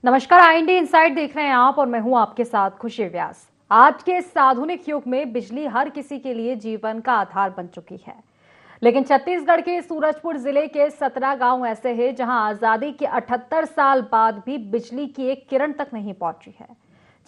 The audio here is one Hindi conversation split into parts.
नमस्कार, आईएनडी इनसाइड देख रहे हैं आप और मैं हूं आपके साथ खुशी व्यास। आज के इस आधुनिक युग में बिजली हर किसी के लिए जीवन का आधार बन चुकी है, लेकिन छत्तीसगढ़ के सूरजपुर जिले के 17 गांव ऐसे हैं जहां आजादी के 78 साल बाद भी बिजली की एक किरण तक नहीं पहुंची है।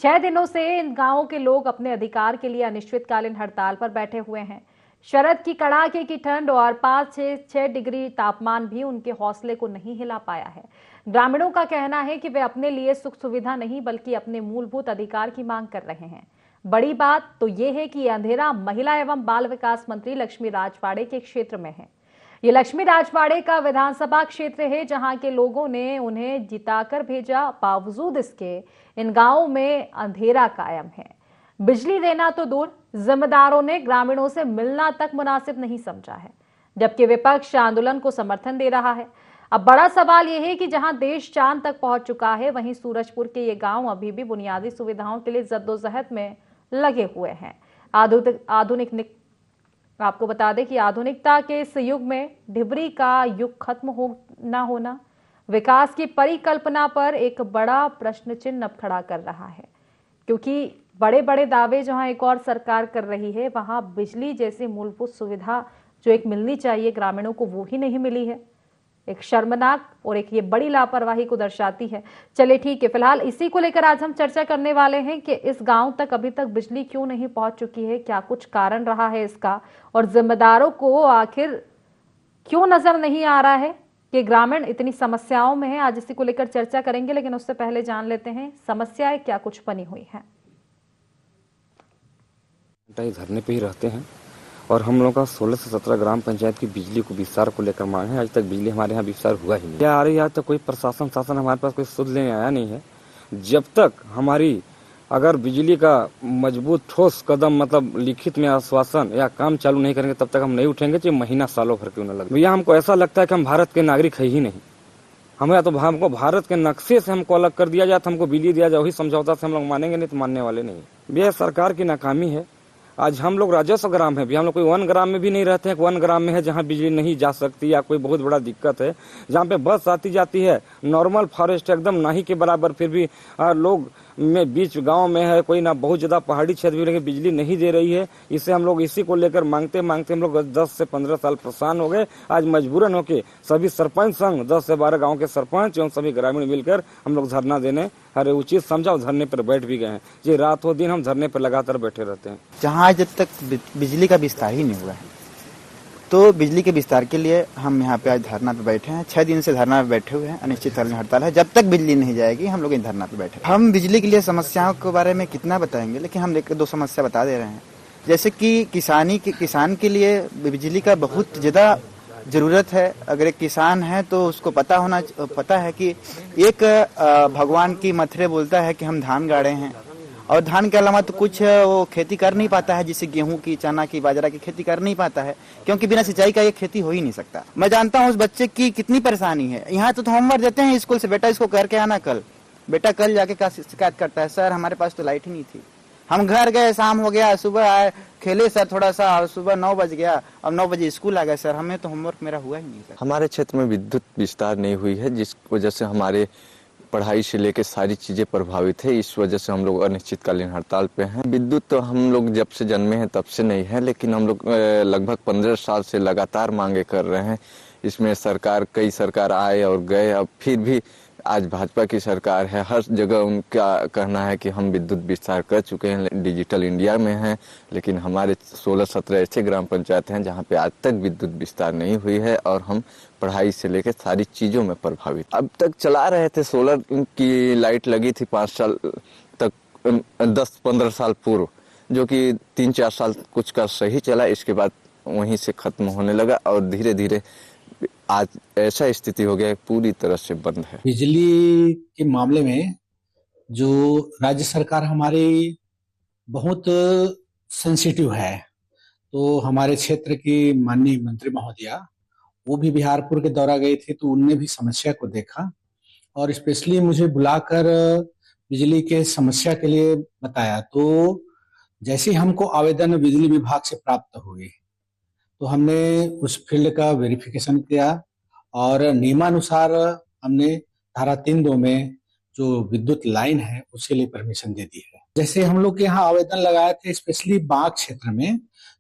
6 दिनों से इन गांवों के लोग अपने अधिकार के लिए अनिश्चितकालीन हड़ताल पर बैठे हुए हैं। शरद की कड़ाके की ठंड और 5 से 6 डिग्री तापमान भी उनके हौसले को नहीं हिला पाया है। ग्रामीणों का कहना है कि वे अपने लिए सुख सुविधा नहीं बल्कि अपने मूलभूत अधिकार की मांग कर रहे हैं। बड़ी बात तो ये है कि ये अंधेरा महिला एवं बाल विकास मंत्री लक्ष्मी राजवाड़े के क्षेत्र में है। ये लक्ष्मी राजवाड़े का विधानसभा क्षेत्र है जहां के लोगों ने उन्हें जिताकर भेजा, बावजूद इसके इन गांवों में अंधेरा कायम है। बिजली देना तो दूर, जिम्मेदारों ने ग्रामीणों से मिलना तक मुनासिब नहीं समझा है, जबकि विपक्ष आंदोलन को समर्थन दे रहा है। अब बड़ा सवाल यह है कि जहां देश चांद तक पहुंच चुका है, वहीं सूरजपुर के ये गांव अभी भी बुनियादी सुविधाओं के लिए जद्दोजहद में लगे हुए हैं। आधुनिक आपको बता दें कि आधुनिकता के इस युग में ढिबरी का युग खत्म हो ना होना विकास की परिकल्पना पर एक बड़ा प्रश्न चिन्ह अब खड़ा कर रहा है, क्योंकि बड़े बड़े दावे जहां एक और सरकार कर रही है, वहां बिजली जैसी मूलभूत सुविधा जो एक मिलनी चाहिए ग्रामीणों को, वो ही नहीं मिली है। एक शर्मनाक और एक ये बड़ी लापरवाही को दर्शाती है। चलिए ठीक है, फिलहाल इसी को लेकर आज हम चर्चा करने वाले हैं कि इस गांव तक अभी तक बिजली क्यों नहीं पहुंच चुकी है, क्या कुछ कारण रहा है इसका, और जिम्मेदारों को आखिर क्यों नजर नहीं आ रहा है कि ग्रामीण इतनी समस्याओं में है। आज इसी को लेकर चर्चा करेंगे, लेकिन उससे पहले जान लेते हैं समस्याएं क्या कुछ बनी हुई है। धरने पे ही रहते हैं और हम लोग का 16 से 17 ग्राम पंचायत की बिजली को विस्तार को लेकर मांग है। आज तक बिजली हमारे यहाँ विस्तार हुआ ही नहीं। क्या आ रही है, आज तक कोई प्रशासन शासन हमारे पास कोई सुध लेने आया नहीं है। जब तक हमारी अगर बिजली का मजबूत ठोस कदम मतलब लिखित में आश्वासन या काम चालू नहीं करेंगे, तब तक हम नहीं उठेंगे, चाहे महीना सालों भर क्यों न लगे। भैया हमको ऐसा लगता है कि हम भारत के नागरिक है ही नहीं। हमें तो हमको भारत के नक्शे से हमको अलग कर दिया जाए तो हमको बिजली दिया जाए, वही समझौता से हम लोग मानेंगे, नहीं तो मानने वाले नहीं। भैया सरकार की नाकामी है। आज हम लोग राजस्व ग्राम है भी, हम लोग कोई 1 ग्राम में भी नहीं रहते हैं। 1 ग्राम में है जहाँ बिजली नहीं जा सकती या कोई बहुत बड़ा दिक्कत है, जहाँ पे बस आती जाती है नॉर्मल फॉरेस्ट एकदम नाही के बराबर, फिर भी लोग में बीच गांव में है कोई ना, बहुत ज्यादा पहाड़ी क्षेत्र भी, लेकिन बिजली नहीं दे रही है। इससे हम लोग इसी को लेकर मांगते मांगते हम लोग 10 से 15 साल परेशान हो गए। आज मजबूरन होके सभी सरपंच संघ 10 से 12 गाँव के सरपंच एवं सभी ग्रामीण मिलकर हम लोग धरना देने हर उचित समझा धरने पर बैठ भी गए हैं। ये रात हो दिन हम धरने पर लगातार बैठे रहते हैं। जहाँ जब तक बिजली का विस्तार ही नहीं हुआ है, तो बिजली के विस्तार के लिए हम यहाँ पे आज धरना पे बैठे हैं। 6 दिन से धरना पे बैठे हुए हैं, अनिश्चितकालीन हड़ताल है। जब तक बिजली नहीं जाएगी हम लोग इन धरना पे बैठे। हम बिजली के लिए समस्याओं के बारे में कितना बताएंगे, लेकिन हम 2 समस्या बता दे रहे हैं। जैसे कि किसान के लिए बिजली का बहुत ज्यादा जरूरत है। अगर एक किसान है तो उसको पता है कि एक भगवान की मथरे बोलता है कि हम धान गाड़े हैं, और धान के अलावा तो कुछ वो खेती कर नहीं पाता है, जिससे गेहूं की, चना की, बाजरा की खेती कर नहीं पाता है, क्योंकि बिना सिंचाई का ये खेती हो ही नहीं सकता। मैं जानता हूँ उस बच्चे की कितनी परेशानी है। यहाँ तो होमवर्क देते हैं स्कूल से, बेटा इसको करके आना कल। बेटा कल जाके क्या शिकायत करता है, सर हमारे पास तो लाइट ही नहीं थी। हम घर गए, शाम हो गया, सुबह आए, खेले सर थोड़ा सा, और सुबह 9 बज गया और 9 बजे स्कूल आ गए। सर हमें तो होमवर्क मेरा हुआ ही नहीं सर। हमारे क्षेत्र में विद्युत विस्तार नहीं हुई है, जिस वजह से हमारे पढ़ाई से लेकर सारी चीजें प्रभावित है। इस वजह से हम लोग अनिश्चितकालीन हड़ताल पे हैं। विद्युत तो हम लोग जब से जन्मे हैं तब से नहीं है, लेकिन हम लोग लगभग 15 साल से लगातार मांगे कर रहे हैं। इसमें कई सरकार आए और गए, अब फिर भी आज भाजपा की सरकार है। हर जगह उनका कहना है कि हम विद्युत विस्तार कर चुके हैं, डिजिटल इंडिया में हैं, लेकिन हमारे 16-17 ऐसे ग्राम पंचायत हैं जहां पे आज तक विद्युत विस्तार नहीं हुई है, और हम पढ़ाई से लेकर सारी चीजों में प्रभावित। अब तक चला रहे थे, सोलर की लाइट लगी थी 5 साल तक, 10-15 साल पूर्व, जो कि 3-4 साल कुछ का सही चला। इसके बाद वहीं से खत्म होने लगा और धीरे धीरे आज ऐसा स्थिति हो गया पूरी तरह से बंद है। बिजली के मामले में जो राज्य सरकार हमारी बहुत सेंसिटिव है, तो हमारे क्षेत्र की माननीय मंत्री महोदया वो भी बिहारपुर के दौरा गए थे, तो उनने भी समस्या को देखा और स्पेशली मुझे बुलाकर बिजली के समस्या के लिए बताया। तो जैसे ही हमको आवेदन बिजली विभाग से प्राप्त हुए, तो हमने उस फील्ड का वेरिफिकेशन किया और नियमानुसार हमने धारा 3(2) में जो विद्युत लाइन है उसके लिए परमिशन दे दी है। जैसे हम लोग के यहाँ आवेदन लगाए थे स्पेशली बाघ क्षेत्र में,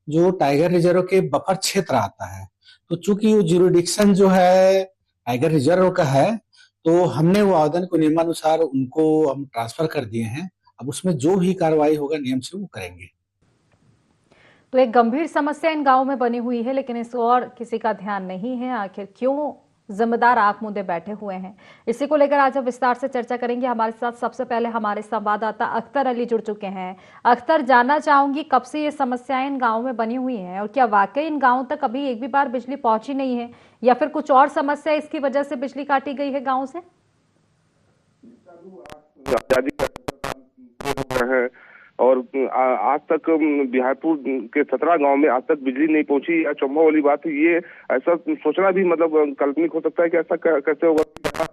जो टाइगर रिजर्व के बफर क्षेत्र आता है, तो चूंकि वो ज्यूरिडिक्शन जो है टाइगर रिजर्व का है, तो हमने वो आवेदन को नियमानुसार उनको हम ट्रांसफर कर दिए हैं। अब उसमें जो भी कार्रवाई होगा नियम से वो करेंगे। तो एक गंभीर समस्या इन गांवों में बनी हुई है, लेकिन इस और किसी का ध्यान नहीं है। आखिर क्यों जिम्मेदार आंख मूंदे बैठे हुए हैं, इसी को लेकर आज हम विस्तार से चर्चा करेंगे। हमारे साथ सबसे पहले हमारे संवाददाता अख्तर अली जुड़ चुके हैं। अख्तर, जानना चाहूंगी कब से ये समस्याएं इन गांवों में बनी हुई हैं और क्या वाकई इन गांवों तक अभी एक भी बार बिजली पहुंची नहीं है, या फिर कुछ और समस्या इसकी वजह से बिजली काटी गई है गाँव से? है और आज तक बिहारपुर के 17 गांव में आज तक बिजली नहीं पहुंची। या चौंका वाली बात है, ये ऐसा सोचना भी मतलब काल्पनिक हो सकता है कि ऐसा कैसे होगा।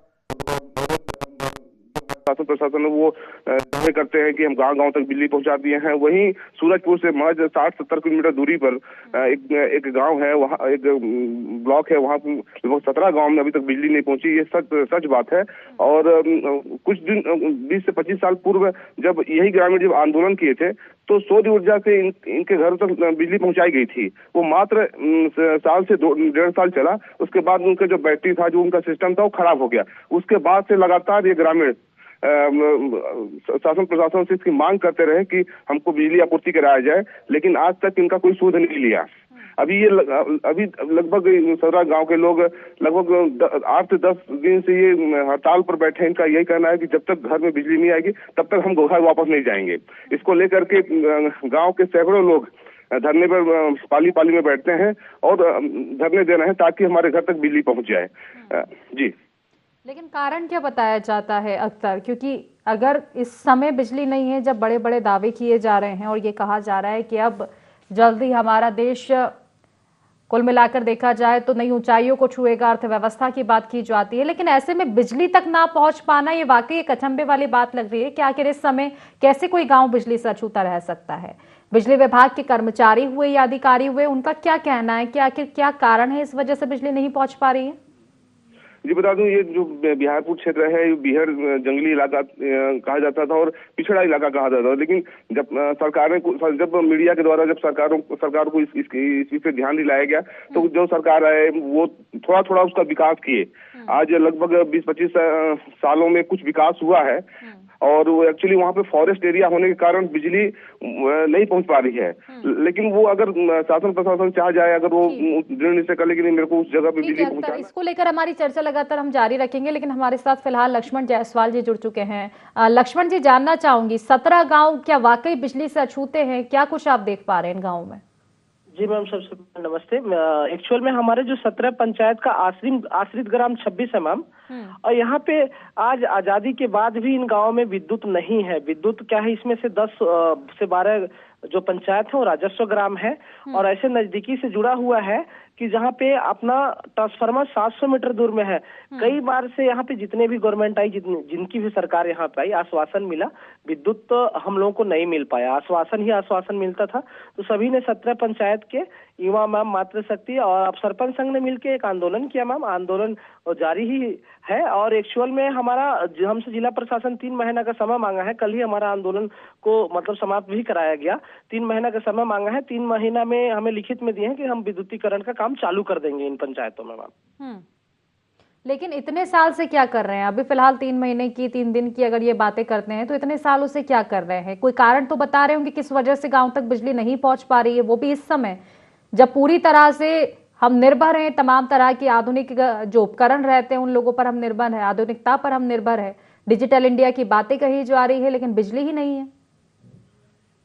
शासन प्रशासन वो दावे करते हैं कि हम गांव-गांव तक बिजली पहुंचा दिए हैं। वहीं सूरजपुर से महज 60-70 किलोमीटर दूरी पर एक गांव है, वहाँ एक ब्लॉक है, वहाँ लगभग 17 गांव में अभी तक बिजली नहीं पहुंची। ये सच बात है। और कुछ दिन 20 से 25 साल पूर्व जब यही ग्रामीण जब आंदोलन किए थे तो सौर ऊर्जा से इनके घरों तक बिजली पहुंचाई गई थी। वो मात्र साल से 1.5 साल चला। उसके बाद उनका जो बैटरी था, जो उनका सिस्टम था, वो खराब हो गया। उसके बाद से लगातार ये ग्रामीण शासन प्रशासन से इसकी मांग करते रहे कि हमको बिजली आपूर्ति कराया जाए, लेकिन आज तक इनका कोई सुध नहीं लिया। अभी लगभग 17 गांव के लोग लगभग 8 से 10 दिन से ये हड़ताल पर बैठे हैं। इनका यही कहना है कि जब तक घर में बिजली नहीं आएगी तब तक हम घर वापस नहीं जाएंगे। इसको लेकर के गांव के सैकड़ों लोग धरने पर पाली पाली में बैठते हैं और धरने दे रहे हैं ताकि हमारे घर तक बिजली पहुंच जाए। जी, लेकिन कारण क्या बताया जाता है अख्तर? क्योंकि अगर इस समय बिजली नहीं है, जब बड़े बड़े दावे किए जा रहे हैं और ये कहा जा रहा है कि अब जल्दी हमारा देश कुल मिलाकर देखा जाए तो नई ऊंचाइयों को छुएगा, अर्थव्यवस्था की बात की जाती है, लेकिन ऐसे में बिजली तक ना पहुंच पाना ये वाकई एक अचंभे वाली बात लग रही है कि आखिर इस समय कैसे कोई गांव बिजली से अछूता रह सकता है। बिजली विभाग के कर्मचारी हुए या अधिकारी हुए, उनका क्या कहना है कि आखिर क्या कारण है इस वजह से बिजली नहीं पहुंच पा रही है? जी बता दूं, ये जो बिहारपुर क्षेत्र है, बिहार जंगली इलाका कहा जाता था और पिछड़ा इलाका कहा जाता था। लेकिन जब मीडिया के द्वारा जब सरकार को इस चीज पे ध्यान दिलाया गया तो जो सरकार आए वो थोड़ा थोड़ा उसका विकास किए। आज लगभग 20-25 सालों में कुछ विकास हुआ है और वो एक्चुअली वहाँ पे फॉरेस्ट एरिया होने के कारण बिजली नहीं पहुंच पा रही है। लेकिन वो अगर शासन प्रशासन चाह जाए, अगर वो दृढ़ निश्चय कर ले कि नहीं मेरे को उस जगह पे बिजली पहुंचाना। इसको लेकर हमारी चर्चा लगातार हम जारी रखेंगे, लेकिन हमारे साथ फिलहाल लक्ष्मण जायसवाल जी जुड़ चुके हैं। लक्ष्मण जी, जानना चाहूंगी 17 गाँव क्या वाकई बिजली से अछूते हैं? क्या कुछ आप देख पा रहे हैं इन गाँव में? जी मैम, सबसे पहले नमस्ते। एक्चुअल में हमारे जो 17 पंचायत का आश्रित ग्राम 26 है मैम, और यहाँ पे आज आजादी के बाद भी इन गांवों में विद्युत नहीं है। विद्युत क्या है, इसमें से 10 से 12 जो पंचायत है वो राजस्व ग्राम है और ऐसे नजदीकी से जुड़ा हुआ है कि जहाँ पे अपना ट्रांसफार्मर 700 मीटर दूर में है। कई बार से यहाँ पे जितने भी गवर्नमेंट आई, जिनकी भी सरकार यहाँ पे आई, आश्वासन मिला, विद्युत तो हम लोगों को नहीं मिल पाया। आश्वासन ही आश्वासन मिलता था। तो सभी ने 17 पंचायत के युवा मैम, मातृशक्ति और सरपंच संघ ने मिलकर एक आंदोलन किया मैम। आंदोलन जारी ही है और एक्चुअल में हमसे जिला प्रशासन 3 महीना का समय मांगा है। कल ही हमारा आंदोलन को मतलब समाप्त भी कराया गया। 3 महीना का समय मांगा है। 3 महीना में हमें लिखित में दिए हैं कि हम विद्युतीकरण का काम चालू कर देंगे इन पंचायतों में मैम। लेकिन इतने साल से क्या कर रहे हैं? अभी फिलहाल 3 महीने की 3 दिन की अगर ये बातें करते हैं तो इतने सालों से क्या कर रहे हैं? कोई कारण तो बता रहे होंगे किस वजह से गांव तक बिजली नहीं पहुंच पा रही है, वो भी इस समय जब पूरी तरह से हम निर्भर हैं। तमाम तरह की आधुनिक जो उपकरण रहते हैं उन लोगों पर हम निर्भर हैं, आधुनिकता पर हम निर्भर है, डिजिटल इंडिया की बातें कही जा रही है, लेकिन बिजली ही नहीं है।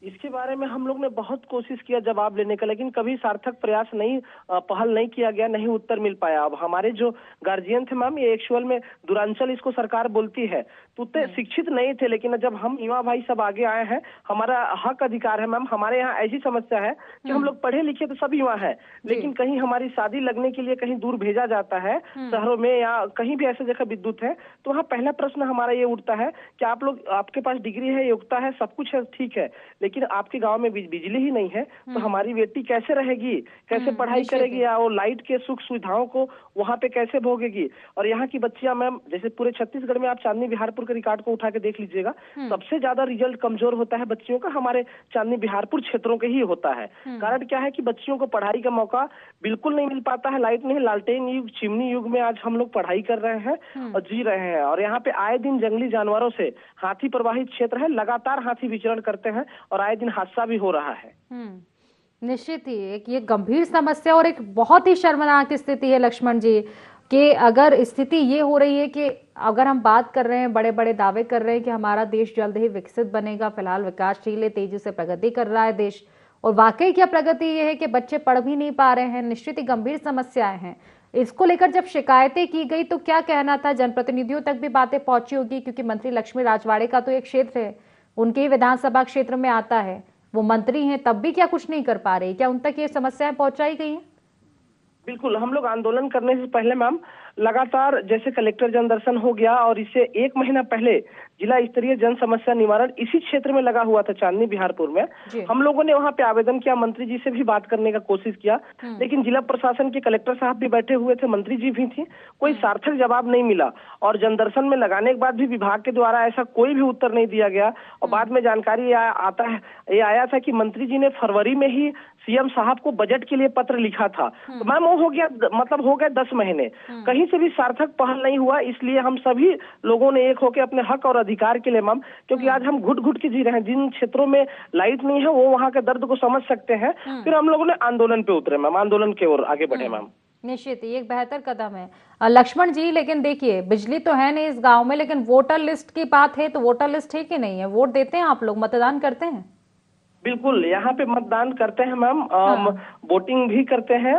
इसके बारे में हम लोग ने बहुत कोशिश किया जवाब लेने का, लेकिन कभी सार्थक प्रयास नहीं, पहल नहीं किया गया, नहीं उत्तर मिल पाया। अब हमारे जो गार्जियन थे मैम, ये एक्चुअल में दूरांचल इसको सरकार बोलती है, तो उतने शिक्षित नहीं थे। लेकिन जब हम युवा भाई सब आगे आए हैं, हमारा हक अधिकार है मैम। हमारे यहाँ ऐसी समस्या है कि हम लोग पढ़े लिखे तो सब युवा है, लेकिन कहीं हमारी शादी लगने के लिए कहीं दूर भेजा जाता है शहरों में या कहीं भी ऐसे जगह विद्युत है, तो वहाँ पहला प्रश्न हमारा ये उठता है कि आप लोग, आपके पास डिग्री है, योग्यता है, सब कुछ है, ठीक है, लेकिन लेकिन आपके गांव में बिजली ही नहीं है तो हमारी बेटी कैसे रहेगी, कैसे पढ़ाई करेगी, या वो लाइट के सुख सुविधाओं को वहां पे कैसे भोगेगी। और यहाँ की बच्चियां मैम, जैसे पूरे छत्तीसगढ़ में आप चांदनी बिहारपुर के रिकॉर्ड को उठा के देख लीजिएगा, सबसे ज्यादा रिजल्ट कमजोर होता है बच्चियों का हमारे चांदनी बिहारपुर क्षेत्रों के ही होता है। कारण क्या है कि बच्चियों को पढ़ाई का मौका बिल्कुल नहीं मिल पाता है। लाइट नहीं, लालटेन युग, चिमनी युग में आज हम लोग पढ़ाई कर रहे हैं और जी रहे हैं। और यहाँ पे आए दिन जंगली जानवरों से, हाथी प्रवाहित क्षेत्र है, लगातार हाथी विचरण करते हैं और आए दिन हादसा भी हो रहा है। निश्चित ही एक ये गंभीर समस्या और एक बहुत ही शर्मनाक स्थिति है लक्ष्मण जी, कि अगर स्थिति ये हो रही है कि अगर हम बात कर रहे हैं, बड़े बड़े दावे कर रहे हैं कि हमारा देश जल्द ही विकसित बनेगा, फिलहाल विकासशील है, तेजी से प्रगति कर रहा है देश, और वाकई क्या प्रगति ये है कि बच्चे पढ़ भी नहीं पा रहे हैं, निश्चित ही गंभीर समस्याएं हैं। इसको लेकर जब शिकायतें की गई तो क्या कहना था, जनप्रतिनिधियों तक भी बातें पहुंची होगी, क्योंकि मंत्री लक्ष्मी राजवाड़े का तो एक क्षेत्र है, उनके ही विधानसभा क्षेत्र में आता है, वो मंत्री हैं, तब भी क्या कुछ नहीं कर पा रहे? क्या उन तक ये समस्याएं पहुंचाई गई हैं? बिल्कुल, हम लोग आंदोलन करने से पहले मैम लगातार, जैसे कलेक्टर जनदर्शन हो गया और इससे 1 महीना पहले जिला स्तरीय जन समस्या निवारण इसी क्षेत्र में लगा हुआ था, चांदनी बिहारपुर में। हम लोगों ने वहां पे आवेदन किया, मंत्री जी से भी बात करने का कोशिश किया, लेकिन जिला प्रशासन के कलेक्टर साहब भी बैठे हुए थे, मंत्री जी भी थी, कोई सार्थक जवाब नहीं मिला। और जनदर्शन में लगाने के बाद भी विभाग के द्वारा ऐसा कोई भी उत्तर नहीं दिया गया। और बाद में जानकारी ये आया था कि मंत्री जी ने फरवरी में ही सीएम साहब को बजट के लिए पत्र लिखा था। तो मैम वो हो गया 10 महीने, कहीं से भी सार्थक पहल नहीं हुआ। इसलिए हम सभी लोगों ने एक होकर अपने हक और अधिकार के लिए मैम, क्योंकि आज हम घुट घुट के जी रहे हैं, जिन क्षेत्रों में लाइट नहीं है वो वहाँ के दर्द को समझ सकते हैं। फिर हम लोगों ने आंदोलन पे उतरे मैम, आंदोलन की ओर आगे बढ़े मैम। निश्चित ही एक बेहतर कदम है लक्ष्मण जी, लेकिन देखिए बिजली तो है नहीं इस गांव में, लेकिन वोटर लिस्ट की बात है तो वोटर लिस्ट है कि नहीं है? वोट देते हैं आप लोग, मतदान करते हैं? बिल्कुल, यहाँ पे मतदान करते हैं मैम, वोटिंग भी करते हैं।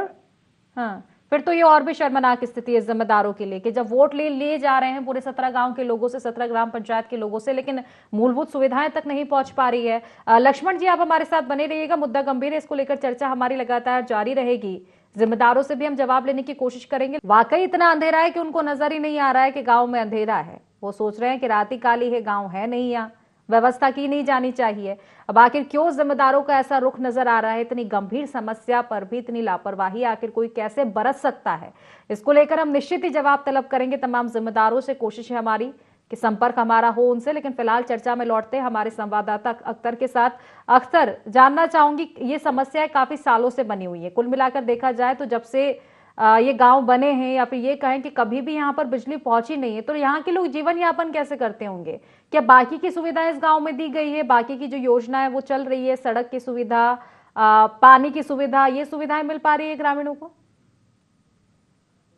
हाँ, फिर तो ये और भी शर्मनाक स्थिति है जिम्मेदारों के लिए कि जब वोट ले जा रहे हैं पूरे 17 गांव के लोगों से, 17 ग्राम पंचायत के लोगों से, लेकिन मूलभूत सुविधाएं तक नहीं पहुंच पा रही है। लक्ष्मण जी, आप हमारे साथ बने रहिएगा, मुद्दा गंभीर है, इसको लेकर चर्चा हमारी लगातार जारी रहेगी। जिम्मेदारों से भी हम जवाब लेने की कोशिश करेंगे। वाकई इतना अंधेरा है कि उनको नजर ही नहीं आ रहा है कि गाँव में अंधेरा है, वो सोच रहे हैं कि रात ही काली है, गाँव है नहीं, यहाँ व्यवस्था की नहीं जानी चाहिए। अब आखिर क्यों जिम्मेदारों का ऐसा रुख नजर आ रहा है? इतनी गंभीर समस्या पर भी इतनी लापरवाही आखिर कोई कैसे बरत सकता है? इसको लेकर हम निश्चित ही जवाब तलब करेंगे तमाम जिम्मेदारों से। कोशिश है हमारी कि संपर्क हमारा हो उनसे, लेकिन फिलहाल चर्चा में लौटते हैं हमारे संवाददाता अख्तर के साथ। अख्तर, जानना चाहूंगी, ये समस्या काफी सालों से बनी हुई है, कुल मिलाकर देखा जाए तो जब से ये गांव बने हैं, या फिर ये कहें कि कभी भी यहाँ पर बिजली पहुंची नहीं है, तो यहाँ के लोग जीवन यापन कैसे करते होंगे? क्या बाकी की सुविधाएं इस गांव में दी गई है? बाकी की जो योजना है वो चल रही है? सड़क की सुविधा, पानी की सुविधा, ये सुविधाएं मिल पा रही है ग्रामीणों को?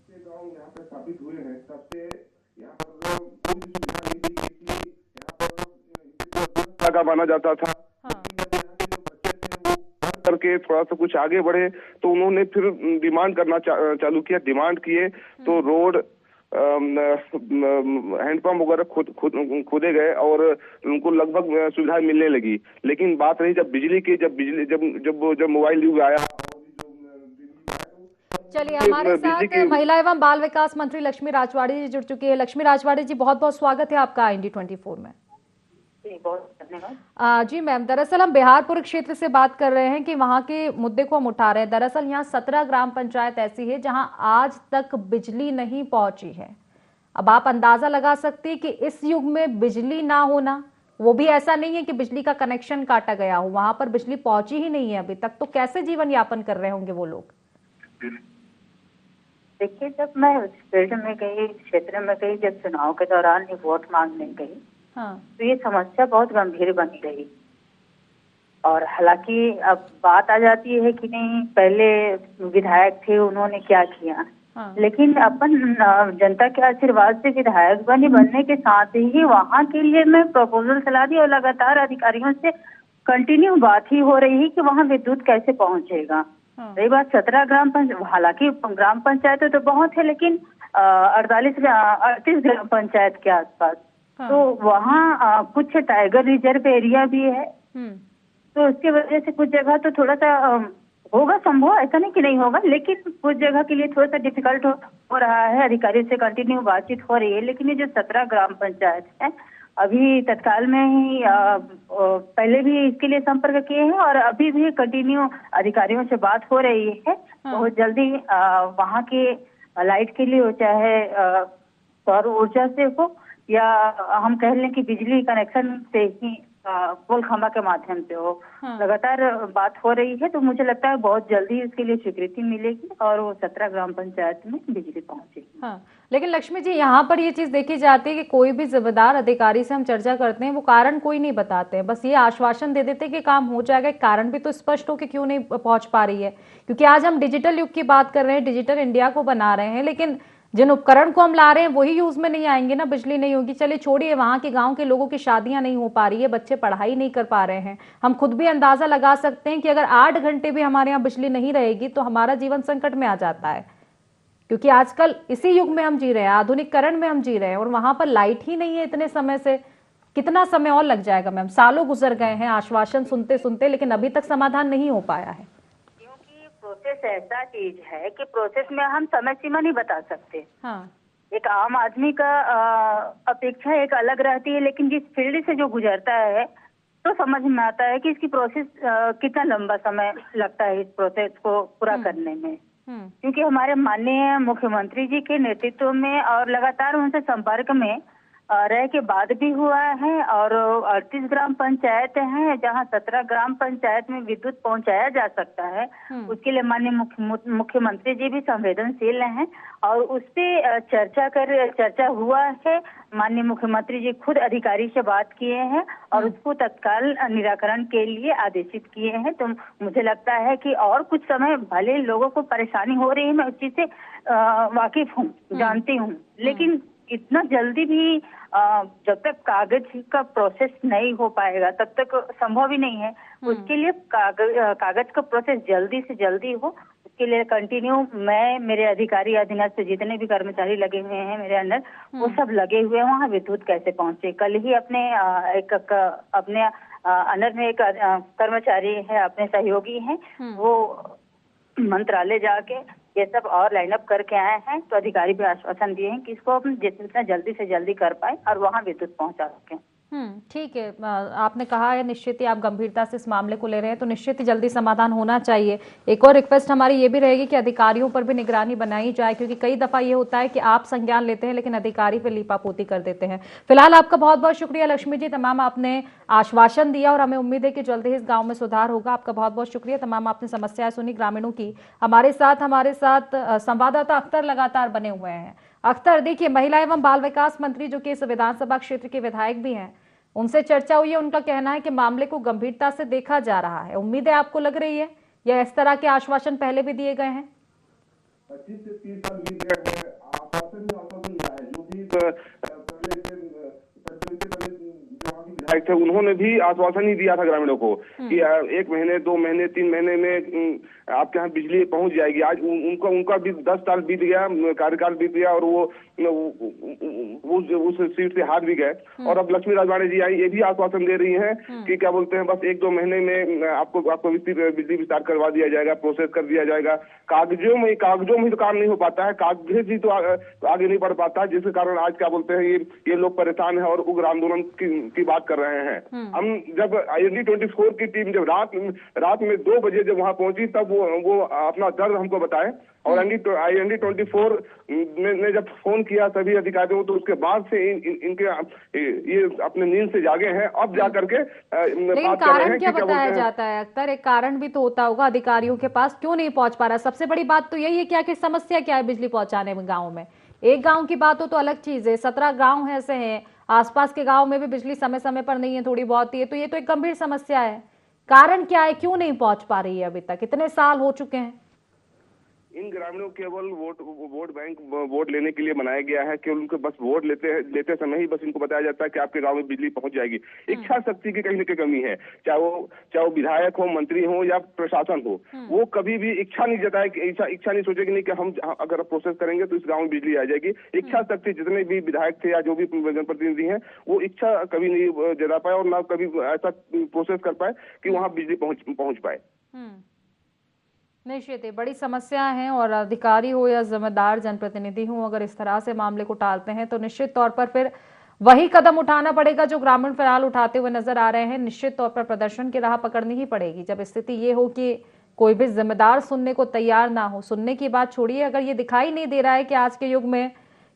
यहाँ पे स्थापित हुए हैं तब से यहाँ पर कोई सुविधा नहीं थी, यहाँ पर माना जाता था। करके थोड़ा सा कुछ आगे बढ़े तो उन्होंने फिर डिमांड करना चालू किया। डिमांड किए तो रोड, हैंडपंप वगैरह खोदे गए और उनको लगभग सुविधाएं मिलने लगी। लेकिन बात रही जब बिजली की, जब मोबाइल युग आया। चलिए, हमारे साथ महिला एवं बाल विकास मंत्री लक्ष्मी राजवाड़े जी जुड़ चुकी है। लक्ष्मी राजवाड़े जी, बहुत बहुत स्वागत है आपका IND24 में। बहुत धन्यवाद। जी मैम, दरअसल हम बिहारपुर क्षेत्र से बात कर रहे हैं कि वहां के मुद्दे को हम उठा रहे हैं। दरअसल यहाँ 17 ग्राम पंचायत ऐसी है जहां आज तक बिजली नहीं पहुंची है। अब आप अंदाजा लगा सकते हैं कि इस युग में बिजली ना होना, वो भी ऐसा नहीं है कि बिजली का कनेक्शन काटा गया हो, वहां पर बिजली पहुंची ही नहीं है अभी तक, तो कैसे जीवन यापन कर रहे होंगे वो लोग? देखिए, जब मैं उस फील्ड में गई, क्षेत्र में गई, जब चुनाव के दौरान ये वोट मांगने गई, तो ये समस्या बहुत गंभीर बनी रही। और हालांकि अब बात आ जाती है कि नहीं, पहले विधायक थे, उन्होंने क्या किया, लेकिन अपन जनता के आशीर्वाद से विधायक बनने के साथ ही वहाँ के लिए मैं प्रपोजल चला दी और लगातार अधिकारियों से कंटिन्यू बात ही हो रही है कि वहाँ विद्युत कैसे पहुँचेगा। रही बात 17 ग्राम पंचायत, हालांकि ग्राम पंचायत तो बहुत है, लेकिन 38 ग्राम पंचायत के आसपास, तो वहाँ कुछ टाइगर रिजर्व एरिया भी है, तो उसकी वजह से कुछ जगह तो थोड़ा सा होगा संभव, ऐसा नहीं कि नहीं होगा, लेकिन कुछ जगह के लिए थोड़ा सा डिफिकल्ट हो रहा है। अधिकारी से कंटिन्यू बातचीत हो रही है, लेकिन ये जो 17 ग्राम पंचायत है अभी तत्काल में ही पहले भी इसके लिए संपर्क किए हैं और अभी भी कंटिन्यू अधिकारियों से बात हो रही है। बहुत जल्दी वहाँ के लाइट के लिए हो, चाहे सौर ऊर्जा से हो या हम कह लें कि बिजली कनेक्शन से ही पोल खंभा के माध्यम से हो, लगातार बात हो रही है। तो मुझे लगता है बहुत जल्दी इसके लिए स्वीकृति मिलेगी और वो 17 ग्राम पंचायत में बिजली पहुंचेगी। हाँ, लेकिन लक्ष्मी जी यहाँ पर ये चीज देखी जाती है कि कोई भी जिम्मेदार अधिकारी से हम चर्चा करते हैं, वो कारण कोई नहीं बताते हैं, बस ये आश्वासन दे देते हैं कि काम हो जाएगा। कारण भी तो स्पष्ट हो कि क्यों नहीं पहुंच पा रही है, क्योंकि आज हम डिजिटल युग की बात कर रहे हैं, डिजिटल इंडिया को बना रहे हैं, लेकिन जिन उपकरण को हम ला रहे हैं वही यूज में नहीं आएंगे ना, बिजली नहीं होगी। चलिए छोड़िए, वहां के गांव के लोगों की शादियां नहीं हो पा रही है, बच्चे पढ़ाई नहीं कर पा रहे हैं। हम खुद भी अंदाजा लगा सकते हैं कि अगर 8 घंटे भी हमारे यहाँ बिजली नहीं रहेगी तो हमारा जीवन संकट में आ जाता है, क्योंकि आजकल इसी युग में हम जी रहे हैं, आधुनिकीकरण में हम जी रहे हैं, और वहां पर लाइट ही नहीं है इतने समय से। कितना समय और लग जाएगा मैम? सालों गुजर गए हैं आश्वासन सुनते सुनते, लेकिन अभी तक समाधान नहीं हो पाया है। प्रोसेस ऐसा चीज है कि प्रोसेस में हम समय सीमा नहीं बता सकते। हाँ। एक आम आदमी का अपेक्षा एक अलग रहती है, लेकिन जिस फील्ड से जो गुजरता है तो समझ में आता है कि इसकी प्रोसेस कितना लंबा समय लगता है इस प्रोसेस को पूरा करने में। क्योंकि हमारे माननीय मुख्यमंत्री जी के नेतृत्व में और लगातार उनसे संपर्क में रह के बाद भी हुआ है, और 38 ग्राम पंचायत हैं जहां 17 ग्राम पंचायत में विद्युत पहुंचाया जा सकता है। उसके लिए माननीय मुख्यमंत्री जी भी संवेदनशील हैं और उस पे चर्चा हुआ है। माननीय मुख्यमंत्री जी खुद अधिकारी से बात किए हैं और उसको तत्काल निराकरण के लिए आदेशित किए हैं। तो मुझे लगता है कि और कुछ समय, भले लोगों को परेशानी हो रही है, मैं उस चीज से वाकिफ हूँ, जानती हूँ, लेकिन इतना जल्दी भी जब तक कागज का प्रोसेस नहीं हो पाएगा तब तक संभव ही नहीं है। उसके लिए कागज का प्रोसेस जल्दी से जल्दी हो, उसके लिए कंटिन्यू मैं, मेरे अधिकारी अधीनस्थ से जितने भी कर्मचारी लगे हुए हैं मेरे अंदर, वो सब लगे हुए हैं वहाँ विद्युत कैसे पहुंचे। कल ही अपने अंदर में एक कर्मचारी है, अपने सहयोगी हैं, वो मंत्रालय जाके ये सब और लाइनअप करके आए हैं। तो अधिकारी भी आश्वासन दिए हैं कि इसको हम जितना जल्दी से जल्दी कर पाए और वहाँ विद्युत पहुंचा सकें। ठीक है, आपने कहा है निश्चित ही आप गंभीरता से इस मामले को ले रहे हैं, तो निश्चित ही जल्दी समाधान होना चाहिए। एक और रिक्वेस्ट हमारी ये भी रहेगी कि अधिकारियों पर भी निगरानी बनाई जाए, क्योंकि कई दफा ये होता है कि आप संज्ञान लेते हैं लेकिन अधिकारी पे लीपापोती कर देते हैं। फिलहाल आपका बहुत बहुत शुक्रिया लक्ष्मी जी, तमाम आपने आश्वासन दिया और हमें उम्मीद है कि जल्द ही इस गाँव में सुधार होगा। आपका बहुत बहुत शुक्रिया, तमाम आपने समस्याएं सुनी ग्रामीणों की। हमारे साथ संवाददाता अख्तर लगातार बने हुए हैं। अख्तर, देखिए, महिला एवं बाल विकास मंत्री जो कि इस विधानसभा क्षेत्र के विधायक भी हैं, उनसे चर्चा हुई है। उनका कहना है कि मामले को गंभीरता से देखा जा रहा है। उम्मीद है आपको लग रही है, या इस तरह के आश्वासन पहले भी दिए गए हैं? 25 से 30 साल बीत गए हैं, आश्वासन मिला है। जो भी विधायक थे उन्होंने भी आश्वासन ही दिया था ग्रामीणों को कि 1 महीने 2 महीने 3 महीने में आपके यहाँ बिजली पहुंच जाएगी। आज उनका भी 10 साल बीत गया, कार्यकाल बीत गया और वो उस सीट से हार भी गए। और अब लक्ष्मी राजवाड़े जी आई, ये भी आश्वासन दे रही हैं कि क्या बोलते हैं, बस 1-2 महीने में आपको बिजली विस्तार करवा दिया जाएगा, प्रोसेस कर दिया जाएगा। कागजों में ही तो काम नहीं हो पाता है, कागज ही तो आगे नहीं बढ़ पाता, जिसके कारण आज क्या बोलते हैं ये लोग परेशान है और उग्र आंदोलन की बात कर रहे हैं। हम जब IND-24 की टीम जब रात में 2 बजे जब वहां पहुंची, तब वो अपना दर्द हमको बताए। और IND-24 ने जब फोन किया सभी अधिकारियों, तो उसके बाद से इनके ये अपने नींद से जागे हैं। अब जाकर के लेकिन कारण क्या बताया जाता है अख्तर? एक कारण भी तो होता होगा अधिकारियों के पास, क्यों नहीं पहुंच पा रहा? सबसे बड़ी बात तो यही है क्या कि समस्या क्या है बिजली पहुंचाने में गाँव में? एक गाँव की बात हो तो अलग चीज है, 17 गाँव ऐसे हैं, आसपास के गाँव में भी बिजली समय समय पर नहीं है, थोड़ी बहुत ही है, तो ये तो एक गंभीर समस्या है। कारण क्या है, क्यों नहीं पहुंच पा रही है अभी तक? इतने साल हो चुके हैं। इन ग्रामीणों केवल वोट बैंक वोट लेने के लिए बनाया गया है। केवल उनको बस वोट लेते समय ही बस इनको बताया जाता है कि आपके गांव में बिजली पहुंच जाएगी। इच्छा शक्ति की कहीं न कहीं कमी है, चाहे वो विधायक हो, मंत्री हो या प्रशासन हो, वो कभी भी इच्छा नहीं जताए, इच्छा नहीं सोचेगी नहीं कि हम अगर प्रोसेस करेंगे तो इस गाँव में बिजली आ जाएगी। इच्छा शक्ति जितने भी विधायक थे या जो भी जनप्रतिनिधि हैं, वो इच्छा कभी नहीं जता पाए और ना कभी ऐसा प्रोसेस कर पाए कि वहाँ बिजली पहुंच पाए। निश्चित ही बड़ी समस्या है, और अधिकारी हो या जिम्मेदार जनप्रतिनिधि हो, अगर इस तरह से मामले को टालते हैं तो निश्चित तौर पर फिर वही कदम उठाना पड़ेगा जो ग्रामीण फिलहाल उठाते हुए नजर आ रहे हैं। निश्चित तौर पर प्रदर्शन की राह पकड़नी ही पड़ेगी जब स्थिति ये हो कि कोई भी जिम्मेदार सुनने को तैयार ना हो। सुनने की बात छोड़िए, अगर ये दिखाई नहीं दे रहा है कि आज के युग में,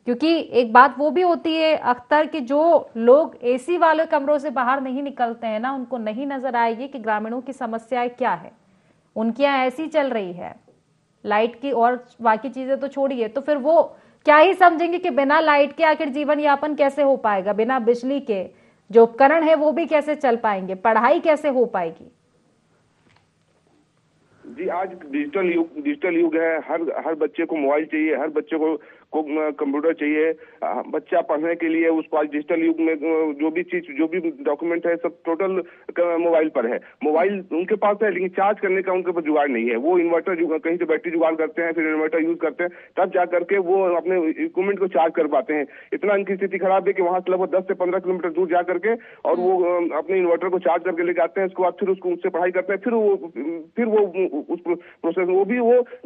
क्योंकि एक बात वो भी होती है अख्तर कि जो लोग एसी वाले कमरों से बाहर नहीं निकलते हैं ना, उनको नहीं नजर आएगी कि ग्रामीणों की समस्याएं क्या है। उनकी यहाँ ऐसी चल रही है लाइट की, और बाकी चीजें तो छोड़िए, तो फिर वो क्या ही समझेंगे कि बिना लाइट के आखिर जीवन यापन कैसे हो पाएगा, बिना बिजली के जो उपकरण है वो भी कैसे चल पाएंगे, पढ़ाई कैसे हो पाएगी। जी, आज डिजिटल युग है। हर बच्चे को मोबाइल चाहिए, हर बच्चे को कंप्यूटर चाहिए। बच्चा पढ़ने के लिए उसको आज डिजिटल युग में जो भी डॉक्यूमेंट है सब टोटल मोबाइल पर है। मोबाइल उनके पास है लेकिन चार्ज करने का उनके पास जुगाड़ नहीं है। वो इन्वर्टर कहीं से बैटरी जुगाड़ करते हैं, फिर इन्वर्टर यूज करते हैं, तब जा करके वो अपने इक्विपमेंट को चार्ज कर पाते हैं। इतना इनकी स्थिति खराब है कि वहां से लगभग 10 से 15 किलोमीटर दूर जा करके और वो अपने इन्वर्टर को चार्ज करके लेके आते हैं। उसके बाद फिर उससे पढ़ाई करते हैं। फिर वो उस प्रोसेस वो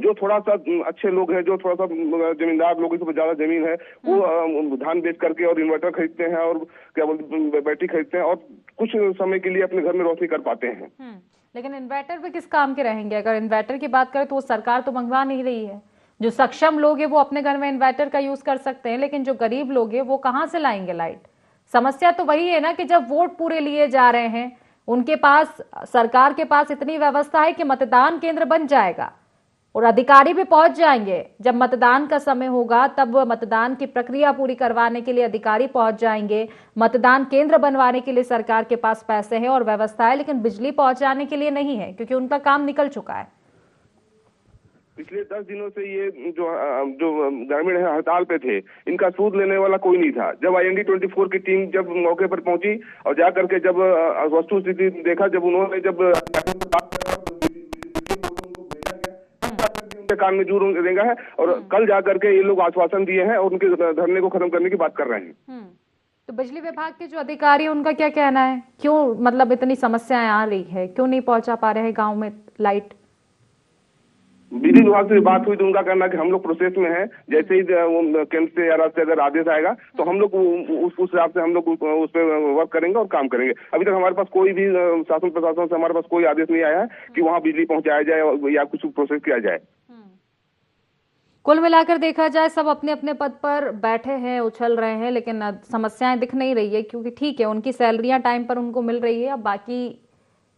जो थोड़ा सा अच्छे लोग हैं, जो थोड़ा सा जमींदार लोग से ज्यादा जमीन है, वो धान बेच करके और इन्वर्टर खरीदते हैं और क्या बोलते बैटरी खरीदते हैं और कुछ समय के लिए अपने घर में रोशनी कर पाते हैं। लेकिन इन्वर्टर पे किस काम के रहेंगे? अगर इन्वर्टर की बात करें तो वो सरकार तो मंगवा नहीं रही है। जो सक्षम लोग हैं वो अपने घर में इन्वर्टर का यूज कर सकते हैं, लेकिन जो गरीब लोग हैं वो कहाँ से लाएंगे लाइट? समस्या तो वही है ना कि जब वोट पूरे लिए जा रहे हैं, उनके पास, सरकार के पास इतनी व्यवस्था है कि मतदान केंद्र बन जाएगा और अधिकारी भी पहुंच जाएंगे। जब मतदान का समय होगा तब मतदान की प्रक्रिया पूरी करवाने के लिए अधिकारी पहुंच जाएंगे। मतदान केंद्र बनवाने के लिए सरकार के पास पैसे हैं और व्यवस्था है, लेकिन बिजली पहुंचाने के लिए नहीं है क्योंकि उनका काम निकल चुका है। पिछले 10 दिनों से ये जो ग्रामीण है हड़ताल पे थे, इनका सूद लेने वाला कोई नहीं था। जब IND24 की टीम जब मौके पर पहुंची और जा करके जब वस्तु स्थिति देखा, जब उन्होंने कान में जूर देगा है और कल जाकर के ये लोग आश्वासन दिए हैं और उनके धरने को खत्म करने की बात कर रहे हैं। तो बिजली विभाग के जो अधिकारी हैं उनका क्या कहना है? क्यों मतलब इतनी समस्याएं आ रही है, क्यों नहीं पहुंचा पा रहे हैं गांव में लाइट? बिजली विभाग से बात हुई तो उनका कहना कि हम लोग प्रोसेस में हैं, जैसे ही केंद्र से या राज्य से अगर आदेश आएगा तो हम लोग उस हिसाब से हम लोग उस पर वर्क करेंगे और काम करेंगे। अभी तक हमारे पास कोई भी शासन प्रशासन से हमारे पास कोई आदेश नहीं आया है कि वहाँ बिजली पहुंचाया जाए या कुछ प्रोसेस किया जाए। कुल मिलाकर देखा जाए सब अपने अपने पद पर बैठे हैं, उछल रहे हैं, लेकिन समस्याएं दिख नहीं रही है क्योंकि ठीक है उनकी सैलरियां टाइम पर उनको मिल रही है। अब बाकी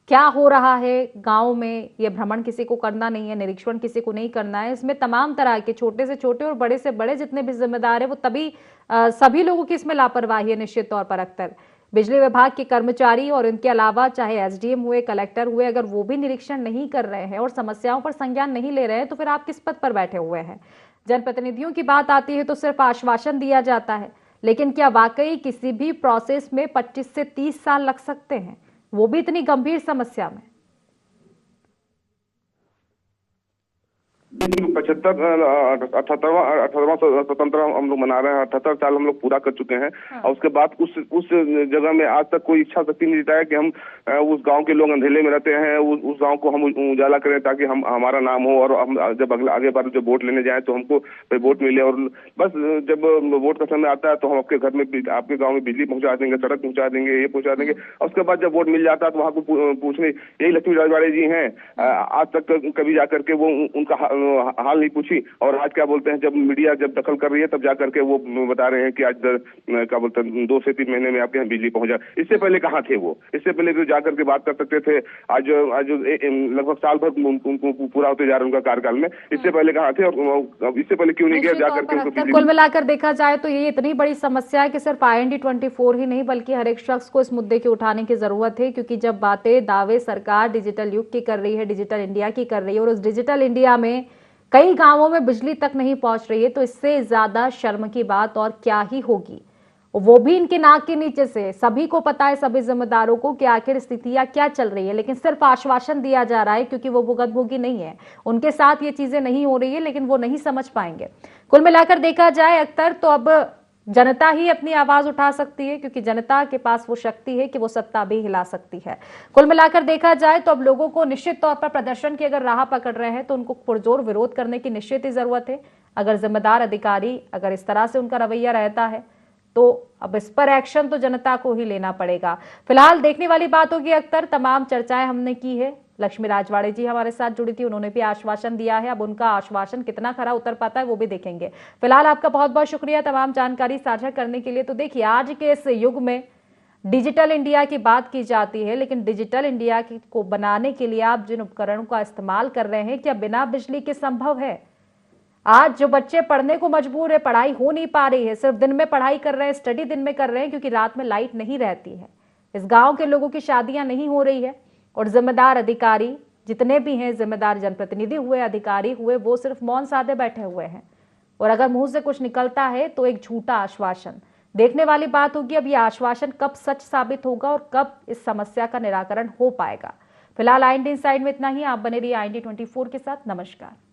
क्या हो रहा है गांव में, ये भ्रमण किसी को करना नहीं है, निरीक्षण किसी को नहीं करना है। इसमें तमाम तरह के छोटे से छोटे और बड़े से बड़े जितने भी जिम्मेदार है वो सभी लोगों की इसमें लापरवाही है निश्चित तौर पर। अख्तर, बिजली विभाग के कर्मचारी और इनके अलावा चाहे SDM हुए, कलेक्टर हुए, अगर वो भी निरीक्षण नहीं कर रहे हैं और समस्याओं पर संज्ञान नहीं ले रहे हैं तो फिर आप किस पद पर बैठे हुए हैं? जनप्रतिनिधियों की बात आती है तो सिर्फ आश्वासन दिया जाता है, लेकिन क्या वाकई किसी भी प्रोसेस में 25 से 30 साल लग सकते हैं, वो भी इतनी गंभीर समस्या में? 78वां स्वतंत्र हम लोग मना रहे हैं। 78 साल हम लोग पूरा कर चुके हैं। और उसके बाद उस जगह में आज तक कोई इच्छा शक्ति नहीं जताया कि हम उस गांव के लोग अंधेले में रहते हैं, उस गांव को हम उजाला करें ताकि हमारा नाम हो और हम जब आगे बार जब वोट लेने जाए तो हमको वोट मिले। और बस जब वोट का समय आता है तो हम आपके घर में, आपके गाँव में बिजली पहुंचा देंगे, सड़क पहुंचा देंगे, ये पहुंचा देंगे। और उसके बाद जब वोट मिल जाता है तो वहाँ को पूछने यही लक्ष्मी राजवाड़े जी हैं, आज तक कभी जाकर के वो उनका हाल नहीं पूछी। और आज क्या बोलते हैं, जब मीडिया जब दखल कर रही है तब जाकर के वो बता रहे हैं कि आज क्या बोलते हैं 2 से 3 महीने में आपके यहाँ बिजली पहुंचा। इससे पहले कहाँ थे वो? इससे पहले तो जाकर के बात कर सकते थे। आज लगभग साल भर उनको पूरा होते जा रहा है उनका कार्यकाल में। इससे पहले कहाँ थे और इससे पहले क्यों नहीं किया जाकर के उनको? कुल मिलाकर देखा जाए तो ये इतनी बड़ी समस्या है कि सिर्फ IND24 ही नहीं बल्कि हर एक शख्स को इस मुद्दे की उठाने की जरूरत है, क्योंकि जब बातें दावे सरकार डिजिटल युग की कर रही है, डिजिटल इंडिया की कर रही है और उस डिजिटल इंडिया में कई गांवों में बिजली तक नहीं पहुंच रही है, तो इससे ज्यादा शर्म की बात और क्या ही होगी। वो भी इनके नाक के नीचे से। सभी को पता है, सभी जिम्मेदारों को, कि आखिर स्थितियां क्या चल रही है, लेकिन सिर्फ आश्वासन दिया जा रहा है क्योंकि वो भुगतभोगी नहीं है, उनके साथ ये चीजें नहीं हो रही है, लेकिन वो नहीं समझ पाएंगे। कुल मिलाकर देखा जाए अख्तर तो अब जनता ही अपनी आवाज उठा सकती है, क्योंकि जनता के पास वो शक्ति है कि वो सत्ता भी हिला सकती है। कुल मिलाकर देखा जाए तो अब लोगों को निश्चित तौर पर प्रदर्शन की अगर राह पकड़ रहे हैं तो उनको पुरजोर विरोध करने की निश्चित ही जरूरत है। अगर जिम्मेदार अधिकारी अगर इस तरह से उनका रवैया रहता है तो अब इस पर एक्शन तो जनता को ही लेना पड़ेगा। फिलहाल देखने वाली बात होगी अख्तर, तमाम चर्चाएं हमने की है। लक्ष्मी राजवाड़े जी हमारे साथ जुड़ी थी, उन्होंने भी आश्वासन दिया है। अब उनका आश्वासन कितना खरा उतर पाता है वो भी देखेंगे। फिलहाल आपका बहुत बहुत शुक्रिया तमाम जानकारी साझा करने के लिए। तो देखिए, आज के इस युग में डिजिटल इंडिया की बात की जाती है, लेकिन डिजिटल इंडिया को बनाने के लिए आप जिन उपकरणों का इस्तेमाल कर रहे हैं, क्या बिना बिजली के संभव है? आज जो बच्चे पढ़ने को मजबूर है, पढ़ाई हो नहीं पा रही है, सिर्फ दिन में पढ़ाई कर रहे हैं, स्टडी दिन में कर रहे हैं क्योंकि रात में लाइट नहीं रहती है। इस गांव के लोगों की शादियां नहीं हो रही है और जिम्मेदार अधिकारी जितने भी हैं, जिम्मेदार जनप्रतिनिधि हुए, अधिकारी हुए, वो सिर्फ मौन साधे बैठे हुए हैं। और अगर मुंह से कुछ निकलता है तो एक झूठा आश्वासन। देखने वाली बात होगी अब ये आश्वासन कब सच साबित होगा और कब इस समस्या का निराकरण हो पाएगा। फिलहाल IND इनसाइड में इतना ही। आप बने रहिए IND 24 के साथ। नमस्कार।